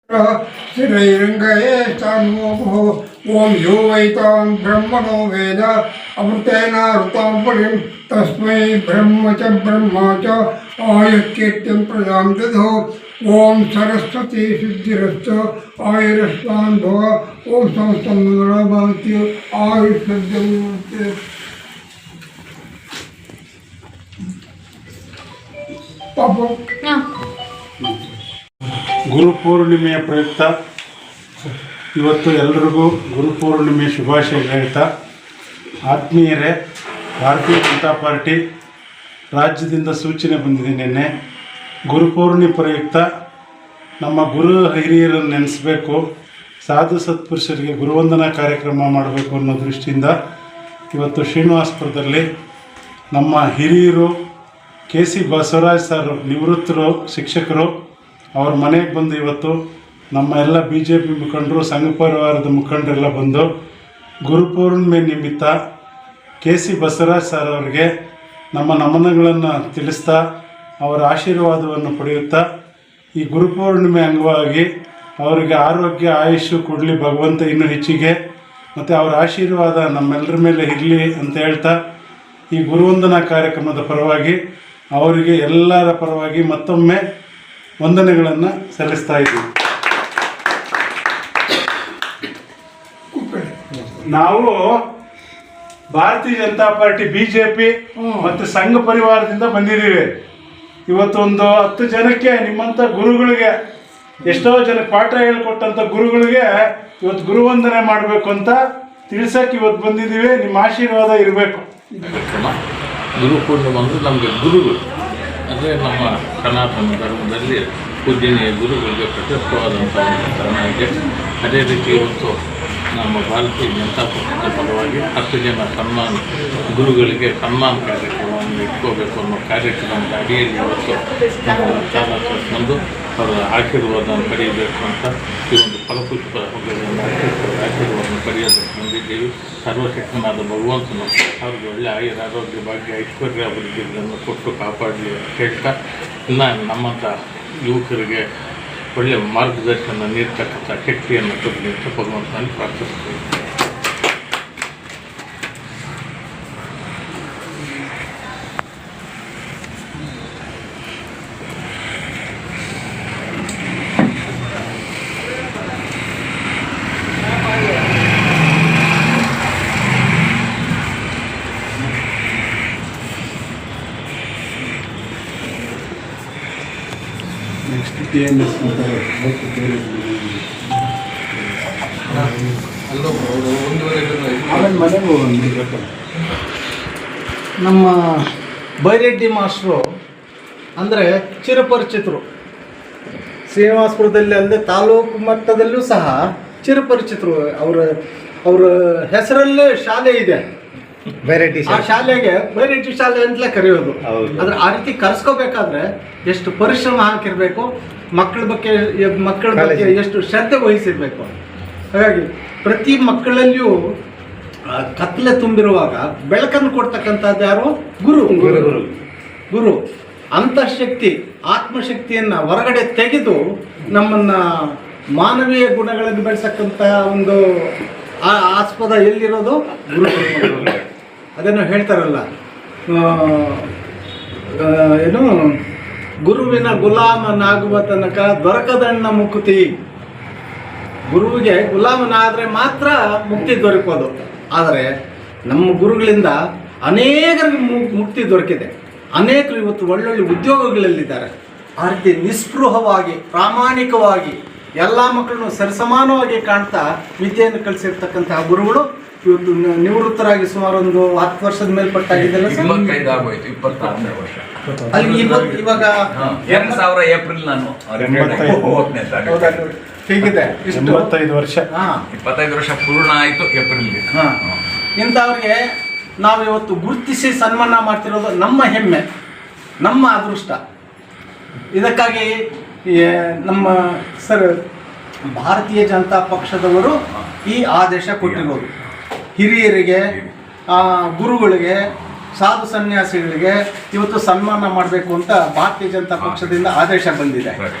श्रीरङ्गये चान्मोभो ॐ यो वैतां ब्रह्मणो वेद अमृतेनावृतां परिं तस्मै ब्रह्म च आयुर्कीर्तिं प्रदां दधो ॐ सरस्वती सिद्धिरस्तु आयुरस्वान् भव ॐ समस्तं भवति आयुष्यं ಗುರುಪೂರ್ಣಿಮೆಯ ಪ್ರಯುಕ್ತ ಇವತ್ತು ಎಲ್ಲರಿಗೂ ಗುರುಪೂರ್ಣಿಮೆ ಶುಭಾಶಯ ಹೇಳ್ತಾ, ಆತ್ಮೀಯರೇ, ಭಾರತೀಯ ಜನತಾ ಪಾರ್ಟಿ ರಾಜ್ಯದಿಂದ ಸೂಚನೆ ಬಂದಿದೆ. ನಿನ್ನೆ ಗುರುಪೂರ್ಣಿಮೆ ಪ್ರಯುಕ್ತ ನಮ್ಮ ಗುರು ಹಿರಿಯರನ್ನು ನೆನೆಸಬೇಕು, ಸಾಧು ಸತ್ಪುರುಷರಿಗೆ ಗುರುವಂದನಾ ಕಾರ್ಯಕ್ರಮ ಮಾಡಬೇಕು ಅನ್ನೋ ದೃಷ್ಟಿಯಿಂದ ಇವತ್ತು ಶ್ರೀನಿವಾಸಪುರದಲ್ಲಿ ನಮ್ಮ ಹಿರಿಯರು KC ಬಸವರಾಜ್ ಸರ್ ನಿವೃತ್ತರು ಶಿಕ್ಷಕರು ಅವ್ರ ಮನೆಗೆ ಬಂದು ಇವತ್ತು ನಮ್ಮ ಎಲ್ಲ BJP ಮುಖಂಡರು, ಸಂಘ ಪರಿವಾರದ ಮುಖಂಡರೆಲ್ಲ ಬಂದು ಗುರುಪೂರ್ಣಿಮೆ ನಿಮಿತ್ತ KC ಬಸವರಾಜ್ ಸರ್ ಅವರಿಗೆ ನಮ್ಮ ನಮನಗಳನ್ನು ತಿಳಿಸ್ತಾ ಅವರ ಆಶೀರ್ವಾದವನ್ನು ಪಡೆಯುತ್ತಾ ಈ ಗುರುಪೂರ್ಣಿಮೆ ಅಂಗವಾಗಿ ಅವರಿಗೆ ಆರೋಗ್ಯ ಆಯುಷ್ಯ ಕೊಡಲಿ ಭಗವಂತ ಇನ್ನೂ ಹೆಚ್ಚಿಗೆ, ಮತ್ತು ಅವರ ಆಶೀರ್ವಾದ ನಮ್ಮೆಲ್ಲರ ಮೇಲೆ ಇರಲಿ ಅಂತ ಹೇಳ್ತಾ ಈ ಗುರುವಂದನಾ ಕಾರ್ಯಕ್ರಮದ ಪರವಾಗಿ ಅವರಿಗೆ ಎಲ್ಲರ ಪರವಾಗಿ ಮತ್ತೊಮ್ಮೆ ವಂದನೆಗಳನ್ನು ಸಲ್ಲಿಸ್ತಾ ಇದ್ದೀವಿ. ನಾವು ಭಾರತೀಯ ಜನತಾ ಪಾರ್ಟಿ BJP ಮತ್ತು ಸಂಘ ಪರಿವಾರದಿಂದ ಬಂದಿದ್ದೀವಿ. ಇವತ್ತು ಒಂದು 10 ಜನಕ್ಕೆ ನಿಮ್ಮಂಥ ಗುರುಗಳಿಗೆ, ಎಷ್ಟೋ ಜನಕ್ಕೆ ಪಾಠ ಹೇಳ್ಕೊಟ್ಟಂಥ ಗುರುಗಳಿಗೆ ಇವತ್ತು ಗುರುವಂದನೆ ಮಾಡಬೇಕು ಅಂತ ತಿಳ್ಸಕ್ಕೆ ಇವತ್ತು ಬಂದಿದ್ದೀವಿ. ನಿಮ್ಮ ಆಶೀರ್ವಾದ ಇರಬೇಕು. ಗುರುಪೂರ್ಣಿಮೆ ಅಂದರೆ ನಮಗೆ ಗುರುಗಳು ಅಂದರೆ ನಮ್ಮ ಸನಾತನ ಧರ್ಮದಲ್ಲಿ ಪೂಜನೀಯ ಗುರುಗಳಿಗೆ ಪ್ರಶಸ್ತವಾದಂಥ ಒಂದು ಕಾರಣ ಇದೆ. ಅದೇ ರೀತಿ ಇವತ್ತು ನಮ್ಮ ಭಾರತೀಯ ಜನತಾ ಪಕ್ಷದ ಪರವಾಗಿ 10 ಜನ ಗುರುಗಳಿಗೆ ಸನ್ಮಾನ ಕಾರ್ಯಕ್ರಮವನ್ನು ಇಟ್ಕೋಬೇಕು ಅನ್ನೋ ಕಾರ್ಯಕ್ರಮದ ಅಡಿಯಲ್ಲಿ ಇವತ್ತು ನಮ್ಮ ಚಾಲಕರು ಅವರ ಆಶೀರ್ವಾದವನ್ನು ಪಡೆಯಬೇಕು ಅಂತ ಈ ಒಂದು ಫಲಪುಷ್ಪ ಆಶೀರ್ವಾದವನ್ನು ಪಡೆಯೋದಕ್ಕೆ ಬಂದಿದ್ದೀವಿ. ಸರ್ವಶಕ್ತನಾದ ಭಗವಂತನು ಅವ್ರಿಗೆ ಒಳ್ಳೆಯ ಆರೋಗ್ಯ ಭಾಗ್ಯ ಐಶ್ವರ್ಯ ಅಭಿವೃದ್ಧಿಗಳನ್ನು ಕೊಟ್ಟು ಕಾಪಾಡಲಿ ಹೇಳ್ತಾ, ಇನ್ನು ನಮ್ಮಂಥ ಯುವಕರಿಗೆ ಒಳ್ಳೆಯ ಮಾರ್ಗದರ್ಶನ ನೀಡ್ತಕ್ಕಂಥ ಶಕ್ತಿಯನ್ನು ಕೊಡಲಿ ಅಂತ ಭಗವಂತನಲ್ಲಿ ಪ್ರಾರ್ಥಿಸ್ತೀವಿ. ನಮ್ಮ ಬೈರೆಡ್ಡಿ ಮಾಸ್ಟ್ರು ಅಂದರೆ ಚಿರಪರಿಚಿತರು. ಶ್ರೀನಿವಾಸಪುರದಲ್ಲಿ ಅಲ್ಲದೆ ತಾಲೂಕು ಮಟ್ಟದಲ್ಲೂ ಸಹ ಚಿರಪರಿಚಿತರು. ಅವರ ಹೆಸರಲ್ಲೇ ಶಾಲೆ ಇದೆ, ಬೈರೆಡ್ಡಿ. ಆ ಶಾಲೆಗೆ ಬೈರೆಡ್ಡಿ ಶಾಲೆ ಅಂತಲೇ ಕರೆಯೋದು. ಆದರೆ ಆ ರೀತಿ ಕರೆಸ್ಕೋಬೇಕಾದ್ರೆ ಎಷ್ಟು ಪರಿಶ್ರಮ ಹಾಕಿರಬೇಕು, ಮಕ್ಕಳ ಬಗ್ಗೆ ಎಷ್ಟು ಶ್ರದ್ಧೆ ವಹಿಸಿರಬೇಕು. ಹಾಗಾಗಿ ಪ್ರತಿ ಮಕ್ಕಳಲ್ಲಿಯೂ ಕತ್ತಲೆ ತುಂಬಿರುವಾಗ ಬೆಳಕನ್ನು ಕೊಡ್ತಕ್ಕಂಥದ್ದು ಯಾರು? ಗುರು. ಅಂತಃಶಕ್ತಿ, ಆತ್ಮಶಕ್ತಿಯನ್ನು ಹೊರಗಡೆ ತೆಗೆದು ನಮ್ಮನ್ನು ಮಾನವೀಯ ಗುಣಗಳನ್ನು ಬೆಳೆಸಕ್ಕಂಥ ಒಂದು ಆಸ್ಪದ ಎಲ್ಲಿರೋದು? ಗುರು. ಅದನ್ನು ಹೇಳ್ತಾರಲ್ಲ, ಏನು, ಗುರುವಿನ ಗುಲಾಮನಾಗುವ ತನಕ ದೊರಕದಣ್ಣ ಮುಕ್ತಿ. ಗುರುವಿಗೆ ಗುಲಾಮನಾದರೆ ಮಾತ್ರ ಮುಕ್ತಿ ದೊರಕೋದು. ಆದರೆ ನಮ್ಮ ಗುರುಗಳಿಂದ ಅನೇಕರಿಗೆ ಮುಕ್ತಿ ದೊರಕಿದೆ. ಅನೇಕರು ಇವತ್ತು ಒಳ್ಳೊಳ್ಳೆ ಉದ್ಯೋಗಗಳಲ್ಲಿದ್ದಾರೆ. ಆ ರೀತಿ ನಿಸ್ಪೃಹವಾಗಿ ಪ್ರಾಮಾಣಿಕವಾಗಿ ಎಲ್ಲ ಮಕ್ಕಳನ್ನು ಸರಿಸಮಾನವಾಗಿ ಕಾಣ್ತಾ ವಿದ್ಯೆಯನ್ನು ಕಲಿಸಿರ್ತಕ್ಕಂತಹ ಗುರುಗಳು ಇವತ್ತು ನಿವೃತ್ತರಾಗಿ ಸುಮಾರು ಒಂದು 10 ವರ್ಷದ ಮೇಲ್ಪಟ್ಟಾಗಿದ್ದಲ್ಲ. 26 ವರ್ಷ. ಅಲ್ಲಿ ಇವಾಗ 2000 ಏಪ್ರಿಲ್ ನಾನು ಹೀಗಿದೆ. 25 ವರ್ಷ. 25 ವರ್ಷ ಪೂರ್ಣ ಆಯಿತು ಏಪ್ರಿಲ್ಗೆ. ಇಂಥವ್ರಿಗೆ ನಾವು ಇವತ್ತು ಗುರುತಿಸಿ ಸನ್ಮಾನ ಮಾಡ್ತಿರೋದು ನಮ್ಮ ಹೆಮ್ಮೆ, ನಮ್ಮ ಅದೃಷ್ಟ. ಇದಕ್ಕಾಗಿ ನಮ್ಮ ಸರ್ ಭಾರತೀಯ ಜನತಾ ಪಕ್ಷದವರು ಈ ಆದೇಶ ಕೊಟ್ಟಿರೋದು. ಹಿರಿಯರಿಗೆ, ಗುರುಗಳಿಗೆ, ಸಾಧು ಸನ್ಯಾಸಿಗಳಿಗೆ ಇವತ್ತು ಸನ್ಮಾನ ಮಾಡಬೇಕು ಅಂತ ಭಾರತೀಯ ಜನತಾ ಪಕ್ಷದಿಂದ ಆದೇಶ ಬಂದಿದೆ.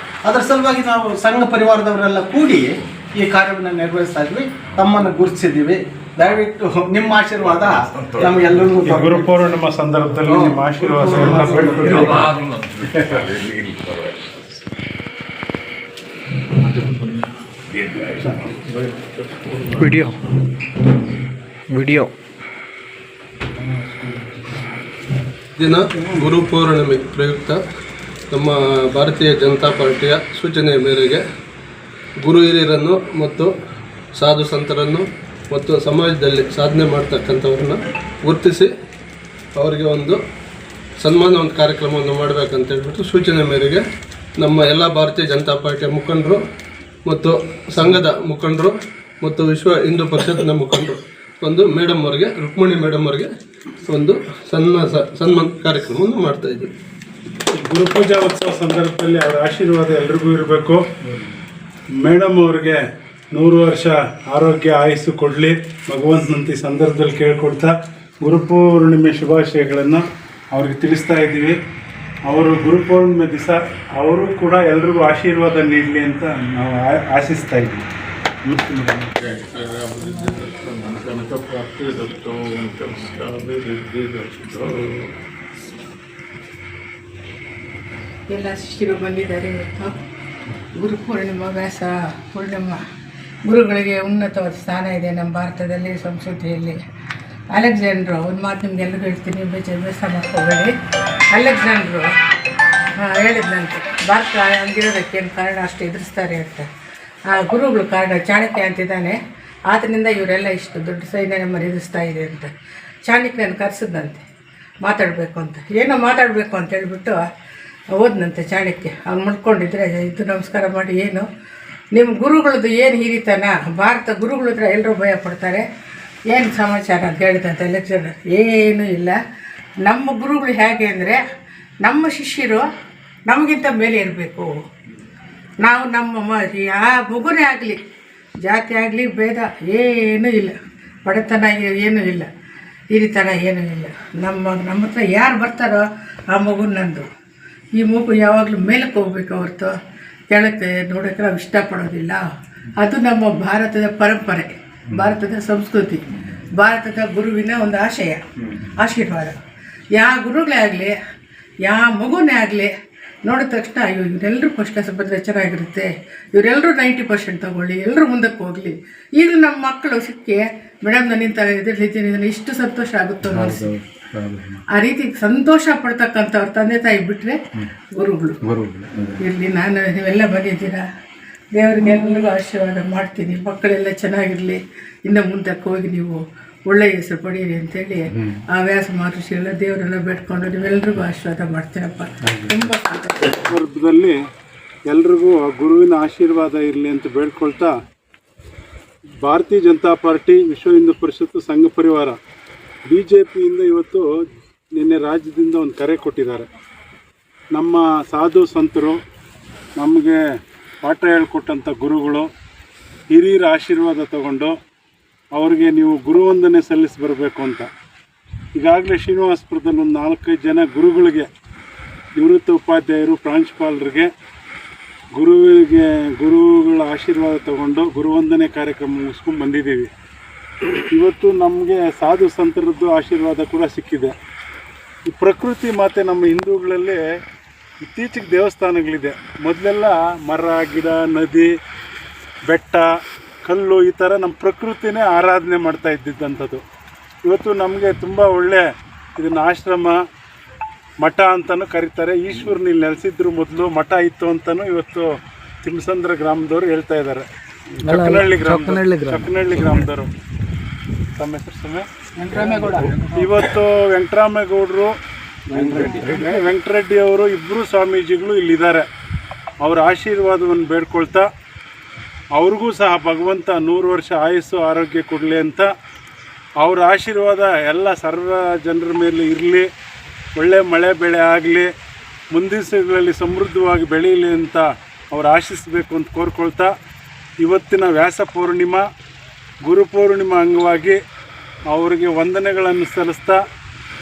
ಅದರ ಸಲುವಾಗಿ ನಾವು ಸಂಘ ಪರಿವಾರದವರೆಲ್ಲ ಕೂಡಿ ಈ ಕಾರ್ಯವನ್ನು ನಿರ್ವಹಿಸ್ತಾ ಇದ್ವಿ. ತಮ್ಮನ್ನು ಗುರುತಿಸಿದ್ದೀವಿ. ದಯವಿಟ್ಟು ನಿಮ್ಮ ಆಶೀರ್ವಾದ ನಮಗೆಲ್ಲರಿಗೂ ಗುರುಪೌರ್ಣಿಮಾ ಸಂದರ್ಭದಲ್ಲಿ ನಿಮ್ಮ ಆಶೀರ್ವಾದ ವಿಡಿಯೋ ದಿನ ಗುರುಪೌರ್ಣಿಮೆ ಪ್ರಯುಕ್ತ ನಮ್ಮ ಭಾರತೀಯ ಜನತಾ ಪಾರ್ಟಿಯ ಸೂಚನೆಯ ಮೇರೆಗೆ ಗುರು ಹಿರಿಯರನ್ನು ಮತ್ತು ಸಾಧು ಸಂತರನ್ನು ಮತ್ತು ಸಮಾಜದಲ್ಲಿ ಸಾಧನೆ ಮಾಡ್ತಕ್ಕಂಥವ್ರನ್ನ ಗುರುತಿಸಿ ಅವರಿಗೆ ಒಂದು ಸನ್ಮಾನ ಒಂದು ಕಾರ್ಯಕ್ರಮವನ್ನು ಮಾಡಬೇಕಂತ ಹೇಳ್ಬಿಟ್ಟು ಸೂಚನೆ ಮೇರೆಗೆ ನಮ್ಮ ಎಲ್ಲ ಭಾರತೀಯ ಜನತಾ ಪಾರ್ಟಿಯ ಮುಖಂಡರು ಮತ್ತು ಸಂಘದ ಮುಖಂಡರು ಮತ್ತು ವಿಶ್ವ ಹಿಂದೂ ಪರಿಷತ್ನ ಮುಖಂಡರು ಒಂದು ಮೇಡಮ್ ಅವರಿಗೆ, ರುಕ್ಮಿಣಿ ಮೇಡಮ್ ಅವರಿಗೆ ಒಂದು ಸನ್ಮಾನ ಕಾರ್ಯಕ್ರಮವನ್ನು ಮಾಡ್ತಾಯಿದ್ದೀವಿ. ಗುರುಪೂಜಾ ಉತ್ಸವ ಸಂದರ್ಭದಲ್ಲಿ ಅವರ ಆಶೀರ್ವಾದ ಎಲ್ರಿಗೂ ಇರಬೇಕು. ಮೇಡಮ್ ಅವ್ರಿಗೆ 100 ವರ್ಷ ಆರೋಗ್ಯ ಆಯುಸ್ಸು ಕೊಡಲಿ ಭಗವಂತನಂತ ಈ ಸಂದರ್ಭದಲ್ಲಿ ಕೇಳ್ಕೊಡ್ತಾ ಗುರುಪೂರ್ಣಿಮೆ ಶುಭಾಶಯಗಳನ್ನು ಅವ್ರಿಗೆ ತಿಳಿಸ್ತಾ ಇದ್ದೀವಿ. ಅವರು ಗುರುಪೌರ್ಣಿಮೆ ದಿವಸ ಅವರು ಕೂಡ ಎಲ್ರಿಗೂ ಆಶೀರ್ವಾದ ನೀಡಲಿ ಅಂತ ನಾವು ಆಶಿಸ್ತಾ ಇದ್ದೀವಿ. ಎಲ್ಲ ಶಿಷ್ಯರು ಬಂದಿದ್ದಾರೆ. ಇವತ್ತು ಗುರುಪೂರ್ಣಿಮಾ, ವ್ಯಾಸ ಪೂರ್ಣಿಮಾ ಗುರುಗಳಿಗೆ ಉನ್ನತವಾದ ಸ್ಥಾನ ಇದೆ ನಮ್ಮ ಭಾರತದಲ್ಲಿ, ಸಂಸ್ಕೃತಿಯಲ್ಲಿ. ಅಲೆಕ್ಸಾಂಡ್ರು ಒಂದು ಮಾತು ನಿಮ್ಗೆಲ್ಲರೂ ಹೇಳ್ತೀನಿ, ಬೇಸ ಮಾಡ್ಕೋಬೇಡಿ. ಅಲೆಕ್ಸಾಂಡ್ರು ಹೇಳಿದ್ನಂತೆ ಭಾರತ ಹಂಗಿರೋದಕ್ಕೇನು ಕಾರಣ ಅಷ್ಟು ಎದುರಿಸ್ತಾರೆ ಅಂತ. ಆ ಗುರುಗಳು ಕಾರಣ ಚಾಣಕ್ಯ ಅಂತಿದ್ದಾನೆ, ಆತನಿಂದ ಇವರೆಲ್ಲ ಇಷ್ಟು ದೊಡ್ಡ ಸೈನ್ಯನ ಮರೆದಿಸ್ತಾ ಇದೆ ಅಂತ. ಚಾಣಕ್ಯನ ಕರೆಸಿದ್ನಂತೆ ಮಾತಾಡಬೇಕು ಅಂತ, ಏನೋ ಮಾತಾಡಬೇಕು ಅಂತ ಹೇಳ್ಬಿಟ್ಟು ಓದ್ನಂತೆ ಚಾಣಕ್ಯ. ಅವ್ನು ಮುಡ್ಕೊಂಡಿದ್ರೆ ಇದು ನಮಸ್ಕಾರ ಮಾಡಿ, ಏನು ನಿಮ್ಮ ಗುರುಗಳದ್ದು ಏನು ಹಿರಿತನ, ಭಾರತ ಗುರುಗಳಿದ್ರೆ ಎಲ್ಲರೂ ಭಯ ಪಡ್ತಾರೆ, ಏನು ಸಮಾಚಾರ ಅಂತ ಹೇಳಿದಂತೆ ಅಲೆಕ್ಸಾಂಡರ್. ಏನೂ ಇಲ್ಲ, ನಮ್ಮ ಗುರುಗಳು ಹೇಗೆ ಅಂದರೆ ನಮ್ಮ ಶಿಷ್ಯರು ನಮಗಿಂತ ಮೇಲೆ ಇರಬೇಕು. ನಾವು ನಮ್ಮ ಆ ಮಗುನೇ ಆಗಲಿ, ಜಾತಿ ಆಗಲಿ ಭೇದ ಏನೂ ಇಲ್ಲ, ಬಡತನ ಏನೂ ಇಲ್ಲ, ಹಿರಿತನ ಏನೂ ಇಲ್ಲ. ನಮ್ಮ ಹತ್ರ ಯಾರು ಬರ್ತಾರೋ ಆ ಮಗು ನಂದು. ಈ ಮಗು ಯಾವಾಗಲೂ ಮೇಲಕ್ಕೆ ಹೋಗ್ಬೇಕು ಹೊರತು ಕೆಳಕ್ಕೆ ನೋಡೋಕ್ಕೆ ನಾವು ಇಷ್ಟಪಡೋದಿಲ್ಲ. ಅದು ನಮ್ಮ ಭಾರತದ ಪರಂಪರೆ, ಭಾರತದ ಸಂಸ್ಕೃತಿ, ಭಾರತದ ಗುರುವಿನ ಒಂದು ಆಶೀರ್ವಾದ. ಯಾವ ಗುರುಗಳೇ ಆಗಲಿ, ಯಾವ ಮಗುನೇ ಆಗಲಿ ನೋಡಿದ ತಕ್ಷಣ ಅಯ್ಯೋ ಇವರೆಲ್ಲರೂ ಫಸ್ಟ್ ಕ್ಲಾಸ್ ಬಂದರೆ ಚೆನ್ನಾಗಿರುತ್ತೆ, ಇವರೆಲ್ಲರೂ 90% ತೊಗೊಳ್ಳಿ, ಎಲ್ಲರೂ ಮುಂದಕ್ಕೆ ಹೋಗಲಿ. ಈಗ ನಮ್ಮ ಮಕ್ಕಳು ಸಿಕ್ಕಿ ಮೇಡಮ್ ನಾನು ಇದರಲ್ಲಿ ಇಷ್ಟು ಸಂತೋಷ ಆಗುತ್ತೋ ಮನಸ್ಸು. ಆ ರೀತಿ ಸಂತೋಷ ಪಡ್ತಕ್ಕಂಥವ್ರ ತಂದೆ ತಾಯಿ ಬಿಟ್ಟರೆ ಗುರುಗಳು ಇರಲಿ. ನೀವೆಲ್ಲ ಬಂದಿದ್ದೀರಾ, ದೇವರಿಗೆ ಎಲ್ಲರಿಗೂ ಆಶೀರ್ವಾದ ಮಾಡ್ತೀನಿ. ಮಕ್ಕಳೆಲ್ಲ ಚೆನ್ನಾಗಿರಲಿ, ಇನ್ನು ಮುಂದಕ್ಕೆ ಹೋಗಿ ನೀವು ಒಳ್ಳೆಯ ಹೆಸರು ಪಡೀರಿ ಅಂತೇಳಿ ಆ ವ್ಯಾಸ ಮಹರ್ಷಿಯೆಲ್ಲ ದೇವರೆಲ್ಲ ಬೇಡ್ಕೊಂಡು ನೀವೆಲ್ರಿಗೂ ಆಶೀರ್ವಾದ ಮಾಡ್ತೀನಪ್ಪ. ತುಂಬ ಸಂದರ್ಭದಲ್ಲಿ ಎಲ್ರಿಗೂ ಗುರುವಿನ ಆಶೀರ್ವಾದ ಇರಲಿ ಅಂತ ಬೇಡ್ಕೊಳ್ತಾ, ಭಾರತೀಯ ಜನತಾ ಪಾರ್ಟಿ, ವಿಶ್ವ ಹಿಂದೂ ಪರಿಷತ್ತು, ಸಂಘ ಪರಿವಾರ, BJPಯಿಂದ ಇವತ್ತು ನಿನ್ನೆ ರಾಜ್ಯದಿಂದ ಒಂದು ಕರೆ ಕೊಟ್ಟಿದ್ದಾರೆ. ನಮ್ಮ ಸಾಧು ಸಂತರು, ನಮಗೆ ಪಾಠ ಹೇಳ್ಕೊಟ್ಟಂಥ ಗುರುಗಳು, ಹಿರಿಯರ ಆಶೀರ್ವಾದ ತಗೊಂಡು ಅವ್ರಿಗೆ ನೀವು ಗುರುವಂದನೆ ಸಲ್ಲಿಸಿ ಬರಬೇಕು ಅಂತ. ಈಗಾಗಲೇ ಶ್ರೀನಿವಾಸಪುರದಲ್ಲಿ ಒಂದು 4-5 ಜನ ಗುರುಗಳಿಗೆ, ನಿವೃತ್ತ ಉಪಾಧ್ಯಾಯರು, ಪ್ರಾಂಶುಪಾಲರಿಗೆ ಗುರುಗಳ ಆಶೀರ್ವಾದ ತಗೊಂಡು ಗುರುವಂದನೆ ಕಾರ್ಯಕ್ರಮ ಮುಗಿಸ್ಕೊಂಡು ಬಂದಿದ್ದೀವಿ. ಇವತ್ತು ನಮಗೆ ಸಾಧು ಸಂತರದ್ದು ಆಶೀರ್ವಾದ ಕೂಡ ಸಿಕ್ಕಿದೆ. ಈ ಪ್ರಕೃತಿ ಮಾತೆ ನಮ್ಮ ಹಿಂದೂಗಳಲ್ಲಿ ಇತ್ತೀಚೆಗೆ ದೇವಸ್ಥಾನಗಳಿದೆ. ಮೊದಲೆಲ್ಲ ಮರ, ಗಿಡ, ನದಿ, ಬೆಟ್ಟ, ಕಲ್ಲು, ಈ ಥರ ನಮ್ಮ ಪ್ರಕೃತಿನೇ ಆರಾಧನೆ ಮಾಡ್ತಾ ಇದ್ದಿದ್ದಂಥದ್ದು. ಇವತ್ತು ನಮಗೆ ತುಂಬ ಒಳ್ಳೆ ಇದನ್ನು ಆಶ್ರಮ, ಮಠ ಅಂತಲೂ ಕರೀತಾರೆ. ಈಶ್ವರನ ಇಲ್ಲಿ ನೆಲೆಸಿದ್ರು, ಮೊದಲು ಮಠ ಇತ್ತು ಅಂತಲೂ ಇವತ್ತು ತಿಮ್ಮಸಂದ್ರ ಗ್ರಾಮದವರು ಹೇಳ್ತಾ ಇದ್ದಾರೆ. ಚಕ್ಕನಹಳ್ಳಿ ಗ್ರಾಮದವರು. ತಮ್ಮ ಹೆಸರು ಇವತ್ತು ವೆಂಕಟರಾಮೇಗೌಡರು, ವೆಂಕಟರೆಡ್ಡಿ ಅವರು ಇಬ್ಬರು ಸ್ವಾಮೀಜಿಗಳು ಇಲ್ಲಿದ್ದಾರೆ. ಅವರ ಆಶೀರ್ವಾದವನ್ನು ಬೇಡ್ಕೊಳ್ತಾ ಅವ್ರಿಗೂ ಸಹ ಭಗವಂತ 100 ವರ್ಷ ಆಯುಸ್ಸು ಆರೋಗ್ಯ ಕೊಡಲಿ ಅಂತ ಅವ್ರ ಆಶೀರ್ವಾದ ಎಲ್ಲ ಸರ್ವ ಜನರ ಮೇಲೆ ಇರಲಿ. ಒಳ್ಳೆ ಮಳೆ ಬೆಳೆ ಆಗಲಿ, ಮುಂದಿನ ದಿವಸಗಳಲ್ಲಿ ಸಮೃದ್ಧವಾಗಿ ಬೆಳೀಲಿ ಅಂತ ಅವ್ರು ಆಶಿಸಬೇಕು ಅಂತ ಕೋರ್ಕೊಳ್ತಾ, ಇವತ್ತಿನ ವ್ಯಾಸ ಪೂರ್ಣಿಮಾ, ಗುರುಪೌರ್ಣಿಮಾ ಅಂಗವಾಗಿ ಅವರಿಗೆ ವಂದನೆಗಳನ್ನು ಸಲ್ಲಿಸ್ತಾ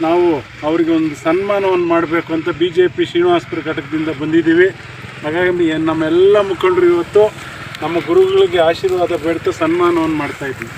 ನಾವು ಅವರಿಗೆ ಒಂದು ಸನ್ಮಾನವನ್ನು ಮಾಡಬೇಕು ಅಂತ BJP ಶ್ರೀನಿವಾಸಪುರ ಘಟಕದಿಂದ ಬಂದಿದ್ದೀವಿ. ಹಾಗಾಗಿ ನಮ್ಮೆಲ್ಲ ಮುಖಂಡರು ಇವತ್ತು ನಮ್ಮ ಗುರುಗಳಿಗೆ ಆಶೀರ್ವಾದ ಬೇಡ್ತಾ ಸನ್ಮಾನವನ್ನು ಮಾಡ್ತಾ ಇದ್ದೀವಿ.